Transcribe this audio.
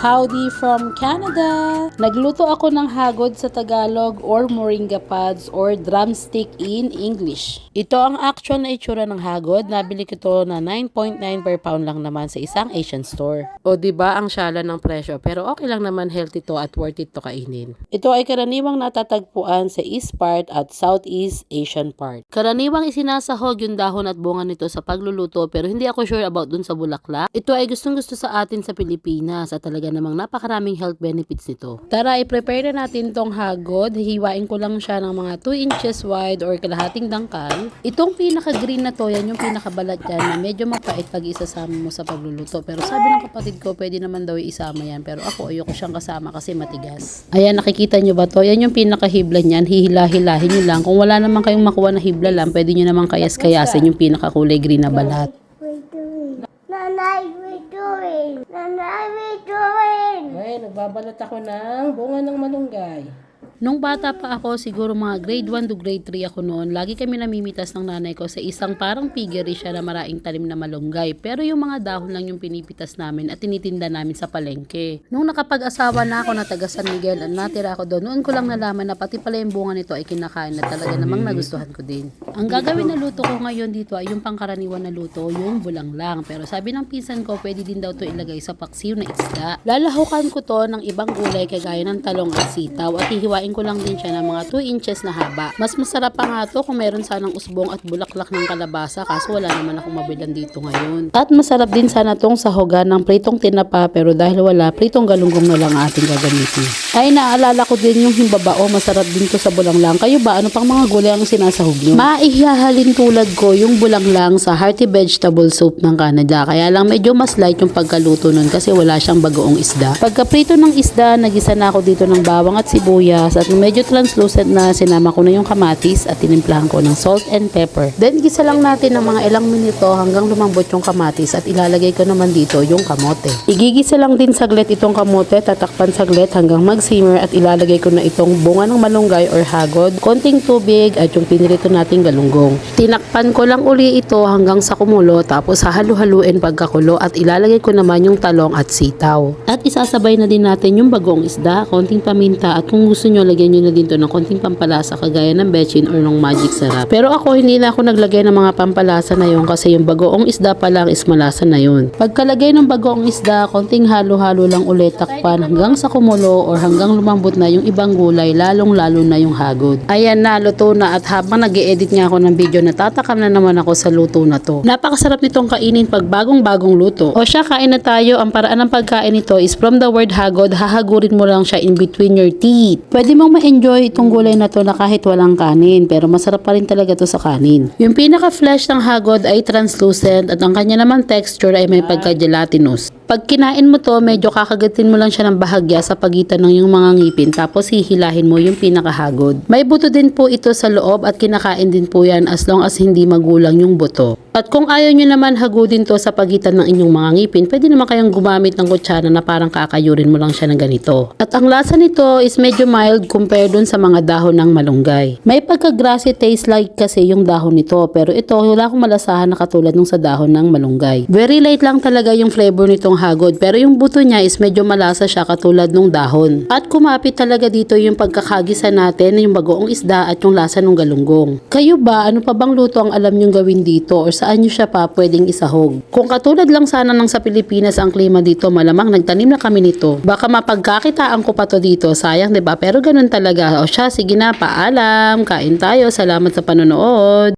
Howdy from Canada! Nagluto ako ng hagod sa Tagalog or moringa pods or drumstick in English. Ito ang actual na itsura ng hagod. Nabili ko ito na 9.9 per pound lang naman sa isang Asian store. O diba ang syala ng presyo, pero okay lang naman, healthy to at worth it to kainin. Ito ay karaniwang natatagpuan sa East part at Southeast Asian part. Karaniwang isinasahog yung dahon at bunga nito sa pagluluto, pero hindi ako sure about dun sa bulaklak. Ito ay gustong gusto sa atin sa Pilipinas at talaga namang napakaraming health benefits nito. Tara, i-prepare na natin tong hagod. Hihiwain ko lang siya ng mga 2 inches wide or kalahating dangkal. Itong pinaka-green na to, yan yung pinakabalat yan na medyo mapait pag isasama mo sa pagluluto. Pero sabi ng kapatid ko, pwede naman daw isama yan. Pero ako, ayoko siyang kasama kasi matigas. Ayan, nakikita nyo ba to? Yan yung pinaka-hibla niyan. Hihila-hilahin nyo lang. Kung wala naman kayong makuha na hibla lang, pwede nyo naman kayas-kayasin yung pinaka-kulay green na balat. Nanay, we're doing. Nanay, we're doing. Ay, nagbabalat ako ng bunga ng malunggay. Nung bata pa ako, siguro mga grade 1 to grade 3 ako noon, lagi kami namimitas ng nanay ko sa isang parang piggery siya na maraming talim na malunggay. Pero yung mga dahon lang yung pinipitas namin at tinitinda namin sa palengke. Nung nakapag-asawa na ako na taga San Miguel at natira ako doon, noon ko lang nalaman na pati pala yung bunga nito ay kinakain at talaga namang nagustuhan ko din. Ang gagawin na luto ko ngayon dito ay yung pangkaraniwan na luto, yung bulanglang. Pero sabi ng pinsan ko, pwede din daw to ilagay sa paksiw na isda. Lalahukan ko to ng ibang gulay kagaya ng talong at sitaw at hihiwain ko lang din siya ng mga 2 inches na haba. Mas masarap pa nga to kung meron sanang usbong at bulaklak ng kalabasa, kaso wala naman akong mabilan dito ngayon. At masarap din sana tong sahogan ng pritong tinapa, pero dahil wala, pritong galunggong na lang ating gagamitin. Ay, naalala ko din yung himbabao, masarap din to sa bulanglang. Kayo ba, ano pang mga gulay ang sinasahog nyo? Maihahalin tulad ko yung bulanglang sa hearty vegetable soup ng Canada, kaya lang medyo mas light yung pagkaluto nun kasi wala siyang bagoong isda. Pagkaprito ng isda, nagisa na ako dito ng bawang at sibuyas at medyo translucent na, sinama ko na yung kamatis at tinimplahan ko ng salt and pepper. Then gisa lang natin ng mga ilang minuto hanggang lumambot yung kamatis at ilalagay ko naman dito yung kamote. Igigisa lang din saglit itong kamote, tatakpan saglit hanggang mag-simmer at ilalagay ko na itong bunga ng malunggay or hagod, konting tubig at yung pinirito nating galunggong. Tinakpan ko lang uli ito hanggang sa kumulo, tapos hahalu-haluin pagkakulo at ilalagay ko naman yung talong at sitaw. At isasabay na din natin yung bagoong isda, konting paminta at kung gusto nyo lagyan nyo na din to ng konting pampalasa kagaya ng bechin or ng magic sarap. Pero ako hindi na ako naglagay ng mga pampalasa na yun kasi yung bagoong isda pa lang is malasa na yun. Pagkalagay ng bagoong isda, konting halo-halo lang ulit, takpan hanggang sa kumulo or hanggang lumambot na yung ibang gulay, lalong-lalo na yung hagod. Ayan na, luto na at habang nag-e-edit nga ako ng video, natatakam na naman ako sa luto na to. Napakasarap nitong kainin pag bagong-bagong luto. O siya, kain na tayo. Ang paraan ng pagkain nito is from the word hagod, hahagurin mo lang siya in between your teeth. Pwede mong ma-enjoy itong gulay na to na kahit walang kanin, pero masarap pa rin talaga to sa kanin. Yung pinaka-flesh ng hagod ay translucent at ang kanya naman texture ay may pagka-gelatinous. Pag kinain mo to, medyo kakagatin mo lang siya ng bahagya sa pagitan ng yung mga ngipin, tapos hihilahin mo yung pinakahagod. May buto din po ito sa loob at kinakain din po yan as long as hindi magulang yung buto. At kung ayaw nyo naman hagudin to sa pagitan ng inyong mga ngipin, pwede naman kayong gumamit ng kutsara na parang kakayurin mo lang siya ng ganito. At ang lasa nito is medyo mild compared dun sa mga dahon ng malunggay. May pagka-grassy taste like kasi yung dahon nito, pero ito wala akong malasahan na katulad nung sa dahon ng malunggay. Very light lang talaga yung flavor nitong hagod, pero yung buto niya is medyo malasa siya katulad nung dahon. At kumapit talaga dito yung pagkakagisa natin, yung bagoong isda at yung lasa ng galunggong. Kayo ba, ano pa bang luto ang alam nyong gawin dito or saan nyo siya pa pwedeng isahog? Kung katulad lang sana ng sa Pilipinas ang klima dito, malamang nagtanim na kami nito. Baka mapagkakitaan ko pa to dito, sayang 'di ba? Pero ganun talaga. O siya, sige na, paalam, kain tayo, salamat sa panonood.